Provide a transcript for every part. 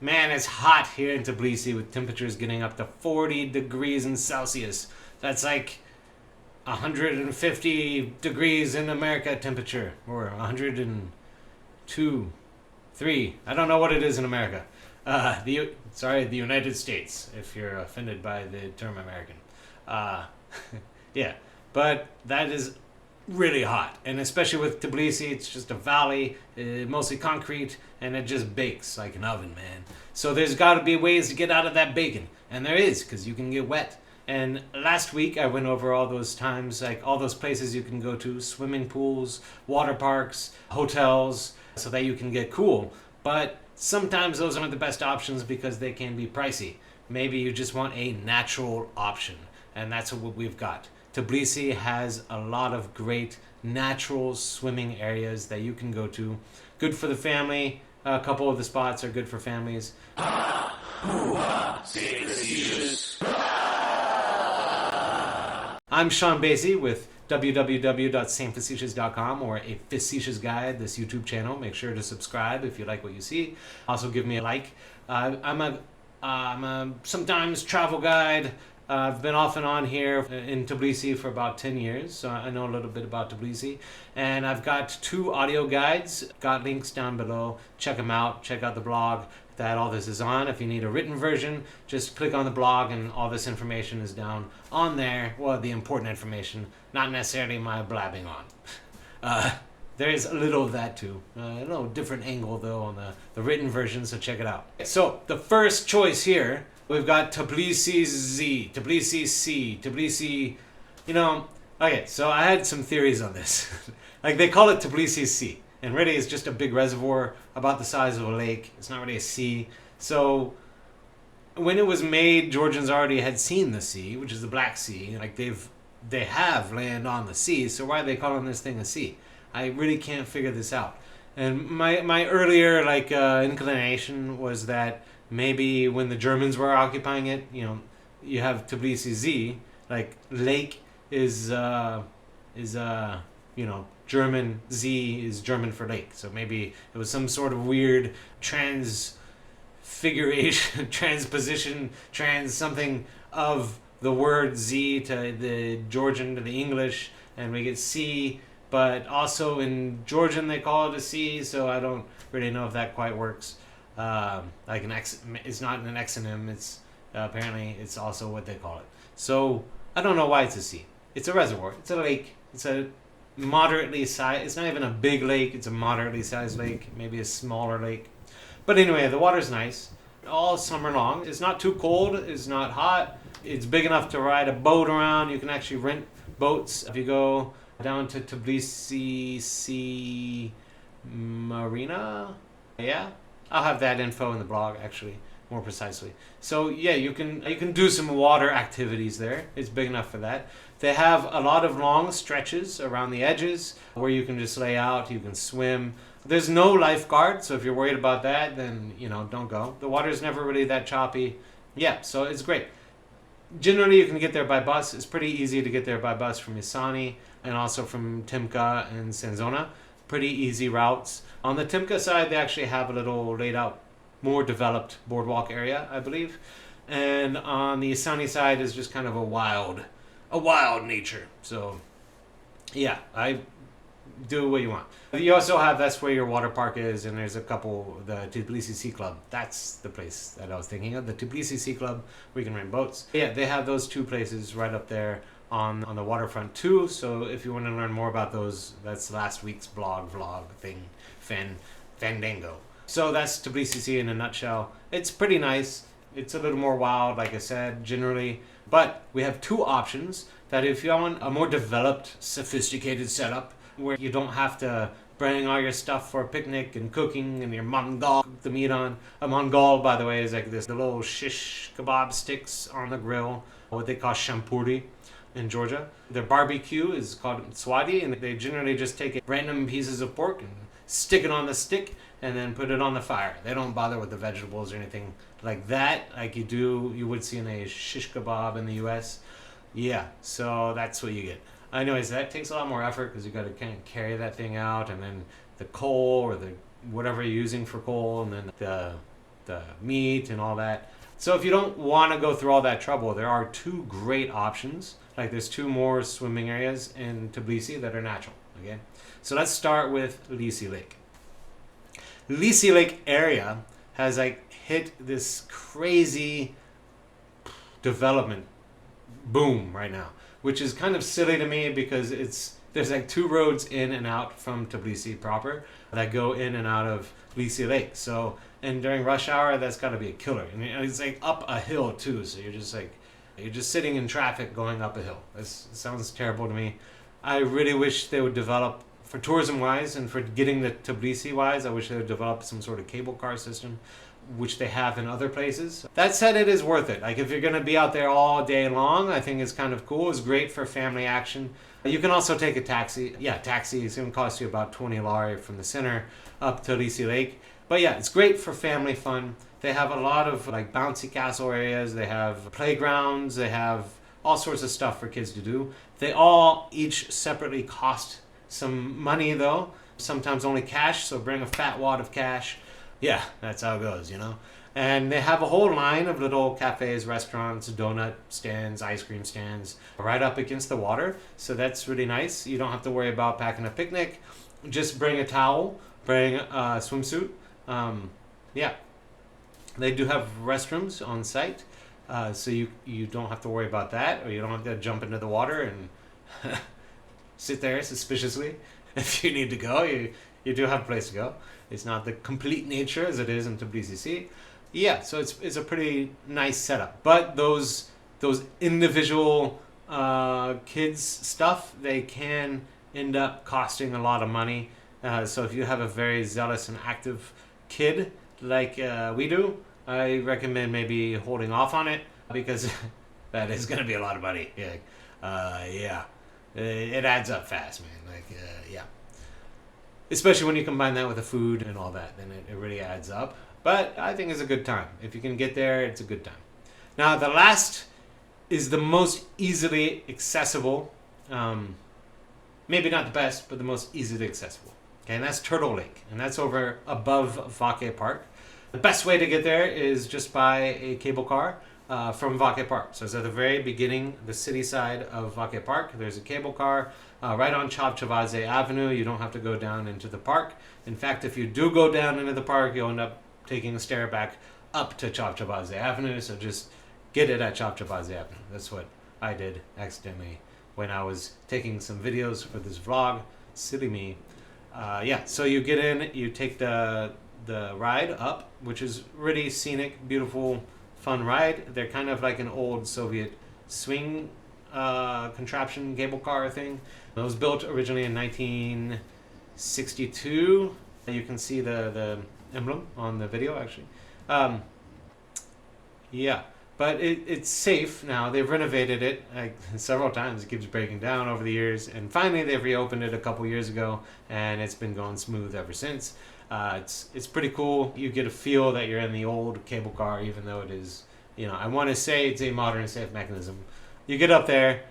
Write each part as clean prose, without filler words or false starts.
Man, it's hot here in Tbilisi with temperatures getting up to 40 degrees in Celsius. That's like 150 degrees in America temperature, or 102, 3. I don't know what it is in America. The United States, if you're offended by the term American. Uh, yeah, but that is really hot, and especially with Tbilisi, it's just a valley, mostly concrete, and it just bakes like an oven, man. So there's got to be ways to get out of that bacon, and there is, because you can get wet. And last week I went over all those times, like all those places you can go to, swimming pools, water parks, hotels, so that you can get cool. But sometimes those aren't the best options because they can be pricey. Maybe you just want a natural option, and that's what we've got. Tbilisi has a lot of great natural swimming areas that you can go to. Good for the family. A couple of the spots are good for families. I'm Shawn with www.samefacetious.com or A Facetious Guide, this YouTube channel. Make sure to subscribe if you like what you see. Also give me a like. I'm a sometimes travel guide. I've been off and on here in Tbilisi for about 10 years, so I know a little bit about Tbilisi. And I've got 2 audio guides. Got links down below. Check them out. Check out the blog that all this is on. If you need a written version, just click on the blog and all this information is down on there. Well, the important information, not necessarily my blabbing on. There's a little of that too. A little different angle though on the written version, so check it out. So the first choice here, we've got Tbilisi Sea, Tbilisi Sea, Tbilisi, okay, so I had some theories on this. Like they call it Tbilisi Sea, and really it's just a big reservoir about the size of a lake. It's not really a sea. So when it was made, Georgians already had seen the sea, which is the Black Sea. Like they have land on the sea, so why are they calling this thing a sea? I really can't figure this out. And my earlier inclination was that maybe when the Germans were occupying it, you have Tbilisi Sea, like lake is German, Z is German for lake. So maybe it was some sort of weird transfiguration, transposition, something of the word Z to the Georgian to the English, and we get sea. But also in Georgian they call it a sea, so I don't really know if that quite works. It's not an exonym. It's apparently it's also what they call it. So I don't know why it's a sea. It's a reservoir. It's a lake. It's a moderately sized. It's not even a big lake. It's a moderately sized lake, maybe a smaller lake. But anyway, the water's nice all summer long. It's not too cold. It's not hot. It's big enough to ride a boat around. You can actually rent boats if you go down to Tbilisi Sea Marina. Yeah, I'll have that info in the blog, actually, more precisely. So yeah, you can do some water activities there. It's big enough for that. They have a lot of long stretches around the edges where you can just lay out, you can swim. There's no lifeguard, so if you're worried about that, then don't go. The water's never really that choppy. Yeah, so it's great. Generally, you can get there by bus. It's pretty easy to get there by bus from Isani and also from Timka and Senzona. Pretty easy routes. On the Timka side, they actually have a little laid out, more developed boardwalk area, I believe. And on the Isani side is just kind of a wild nature. So, yeah, I do what you want. You also have, that's where your water park is, and there's a couple, the Tbilisi Sea Club. That's the place that I was thinking of, the Tbilisi Sea Club, where you can rent boats. Yeah, they have those 2 places right up there on the waterfront too. So if you want to learn more about those, that's last week's vlog thing, Fandango. So that's Tbilisi Sea in a nutshell. It's pretty nice. It's a little more wild, like I said, generally. But we have 2 options that if you want a more developed, sophisticated setup, where you don't have to bring all your stuff for a picnic and cooking and your mangal, the meat on. A mangal, by the way, is like the little shish kebab sticks on the grill, what they call shampuri in Georgia. Their barbecue is called swadi, and they generally just take random pieces of pork and stick it on the stick and then put it on the fire. They don't bother with the vegetables or anything like that, like you would see in a shish kebab in the US. Yeah, so that's what you get. Anyways, that takes a lot more effort because you got to kind of carry that thing out, and then the coal or the whatever you're using for coal, and then the the meat and all that. So if you don't want to go through all that trouble, there are two great options. Like there's two more swimming areas in Tbilisi that are natural. Okay, so let's start with Lisi Lake. Lisi Lake area has like hit this crazy development boom right now, which is kind of silly to me because there's like two roads in and out from Tbilisi proper that go in and out of Lisi Lake. So, and during rush hour, that's got to be a killer. And it's like up a hill too, so you're just sitting in traffic going up a hill. This sounds terrible to me. I really wish they would develop, for tourism wise and for getting the Tbilisi wise, I wish they would develop some sort of cable car system, which they have in other places. That said, it is worth it. Like if you're going to be out there all day long, I think it's kind of cool. It's great for family action. You can also take a taxi. Yeah, taxi is going to cost you about 20 lari from the center up to Lisi Lake. But yeah, it's great for family fun. They have a lot of like bouncy castle areas. They have playgrounds. They have all sorts of stuff for kids to do. They all each separately cost some money though. Sometimes only cash, so bring a fat wad of cash. Yeah, that's how it goes, you know. And they have a whole line of little cafes, restaurants, donut stands, ice cream stands right up against the water. So that's really nice. You don't have to worry about packing a picnic. Just bring a towel, bring a swimsuit. Yeah, they do have restrooms on site. So you don't have to worry about that, or you don't have to jump into the water and sit there suspiciously. If you need to go, you do have a place to go. It's not the complete nature as it is in Tbilisi Sea. Yeah, so it's a pretty nice setup. But those individual kids stuff, they can end up costing a lot of money. So if you have a very zealous and active kid like we do, I recommend maybe holding off on it because that is going to be a lot of money. Yeah, it adds up fast, man. Yeah. Especially when you combine that with the food and all that, then it really adds up. But I think it's a good time. If you can get there, it's a good time. Now, the last is the most easily accessible. Maybe not the best, but the most easily accessible. Okay, and that's Turtle Lake. And that's over above Vake Park. The best way to get there is just by a cable car from Vake Park. So it's at the very beginning, the city side of Vake Park. There's a cable car right on Chavchavadze Avenue. You don't have to go down into the park. In fact, if you do go down into the park, you'll end up taking a stair back up to Chavchavadze Avenue. So just get it at Chavchavadze Avenue. That's what I did accidentally when I was taking some videos for this vlog. Silly me. Yeah, so you get in, you take the ride up, which is really scenic, beautiful, fun ride. They're kind of like an old Soviet swing contraption cable car thing. It was built originally in 1962. You can see the emblem on the video actually. Yeah, but it's safe now. They've renovated it like several times. It keeps breaking down over the years, and finally they've reopened it a couple years ago, and it's been going smooth ever since. It's pretty cool. You get a feel that you're in the old cable car, even though it is, you know, I want to say it's a modern safe mechanism. You get up there,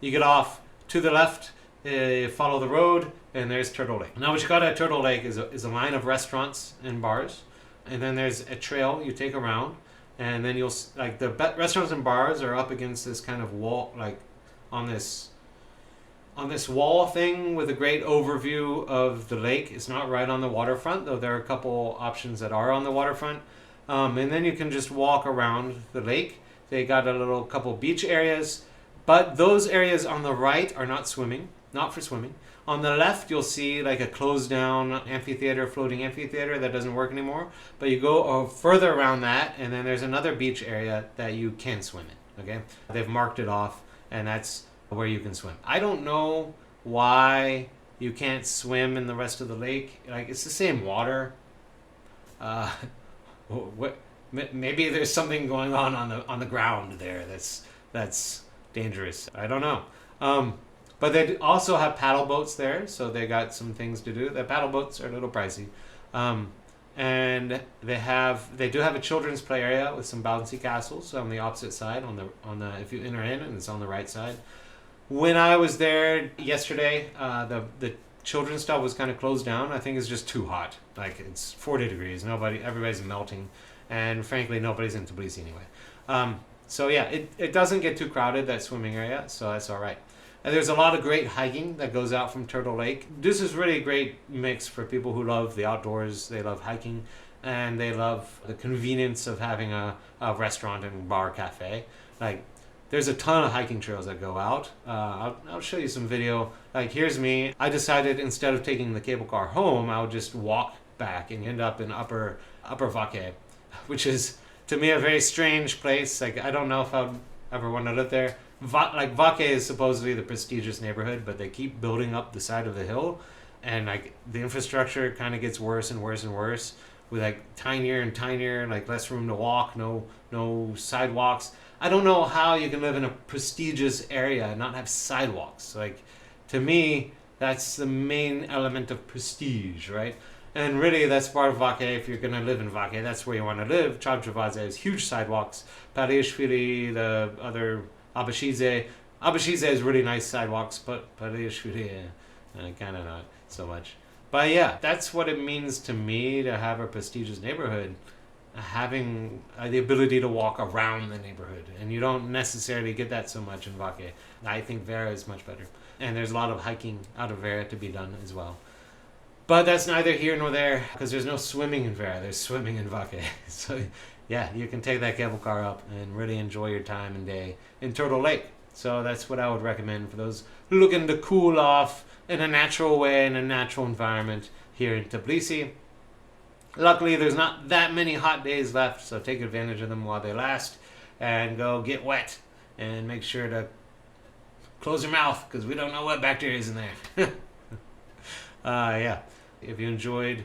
you get off to the left, follow the road, and there's Turtle Lake. Now what you got at Turtle Lake is a line of restaurants and bars, and then there's a trail you take around, and then you'll, like, the restaurants and bars are up against this kind of wall, like on this wall thing with a great overview of the lake. It's not right on the waterfront, though there are a couple options that are on the waterfront. And then you can just walk around the lake. They got a little couple beach areas, but those areas on the right are not for swimming. On the left, you'll see like a closed down amphitheater, floating amphitheater that doesn't work anymore. But you go further around that, and then there's another beach area that you can swim in. Okay, they've marked it off, and that's where you can swim. I don't know why you can't swim in the rest of the lake. Like, it's the same water. Maybe there's something going on the ground there that's dangerous. I don't know. But they also have paddle boats there, so they got some things to do. The paddle boats are a little pricey. And they do have a children's play area with some bouncy castles on the opposite side, on the if you enter in, and it's on the right side. When I was there yesterday, the children's stuff was kind of closed down. I think it's just too hot. Like, it's 40 degrees. Everybody's melting. And frankly, nobody's in Tbilisi anyway. So yeah, it doesn't get too crowded, that swimming area, so that's all right. And there's a lot of great hiking that goes out from Turtle Lake. This is really a great mix for people who love the outdoors. They love hiking, and they love the convenience of having a restaurant and bar cafe. Like, there's a ton of hiking trails that go out. I'll show you some video. Like, here's me. I decided instead of taking the cable car home, I would just walk back and end up in Upper Vake, which is, to me, a very strange place. Like, I don't know if I would ever want to live there. Like, Vake is supposedly the prestigious neighborhood, but they keep building up the side of the hill, and like the infrastructure kind of gets worse and worse and worse, with like tinier and tinier, like less room to walk, no sidewalks. I don't know how you can live in a prestigious area and not have sidewalks. Like, to me, that's the main element of prestige, right? And really, that's part of Vake. If you're going to live in Vake, that's where you want to live. Chavchavadze has huge sidewalks. Pariashvili, the other Abashize has really nice sidewalks, but Pariashvili, kind of not so much. But yeah, that's what it means to me to have a prestigious neighborhood. Having the ability to walk around the neighborhood, and you don't necessarily get that so much in Vake. I think Vera is much better, and there's a lot of hiking out of Vera to be done as well. But that's neither here nor there, because there's no swimming in Vera. There's swimming in Vake. So yeah, you can take that cable car up and really enjoy your time and day in Turtle Lake. So that's what I would recommend for those looking to cool off in a natural way, in a natural environment here in Tbilisi. Luckily, there's not that many hot days left, so take advantage of them while they last, and go get wet, and make sure to close your mouth, because we don't know what bacteria is in there. Yeah, if you enjoyed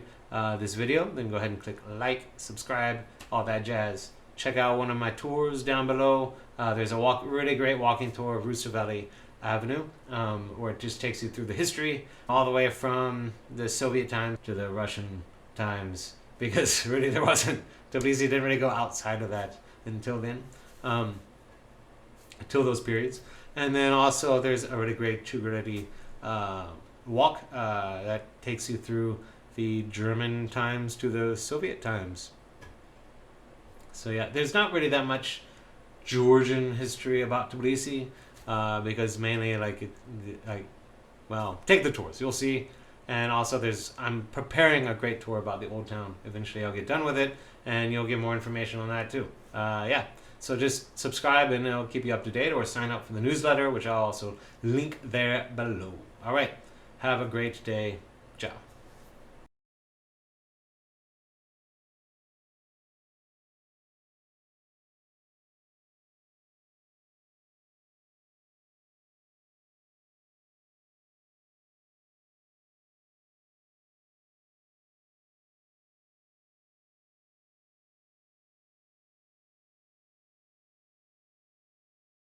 this video, then go ahead and click like, subscribe, all that jazz. Check out one of my tours down below. There's a really great walking tour of Rustaveli Avenue, where it just takes you through the history, all the way from the Soviet times to the Russian times, because really Tbilisi didn't really go outside of that until then, until those periods. And then also there's a really great Chugureti walk that takes you through the German times to the Soviet times. So yeah, there's not really that much Georgian history about Tbilisi, because mainly well, take the tours, you'll see. And also I'm preparing a great tour about the old town. Eventually I'll get done with it, and you'll get more information on that too. Yeah, so just subscribe and it'll keep you up to date, or sign up for the newsletter, which I'll also link there below. All right, have a great day. Ciao.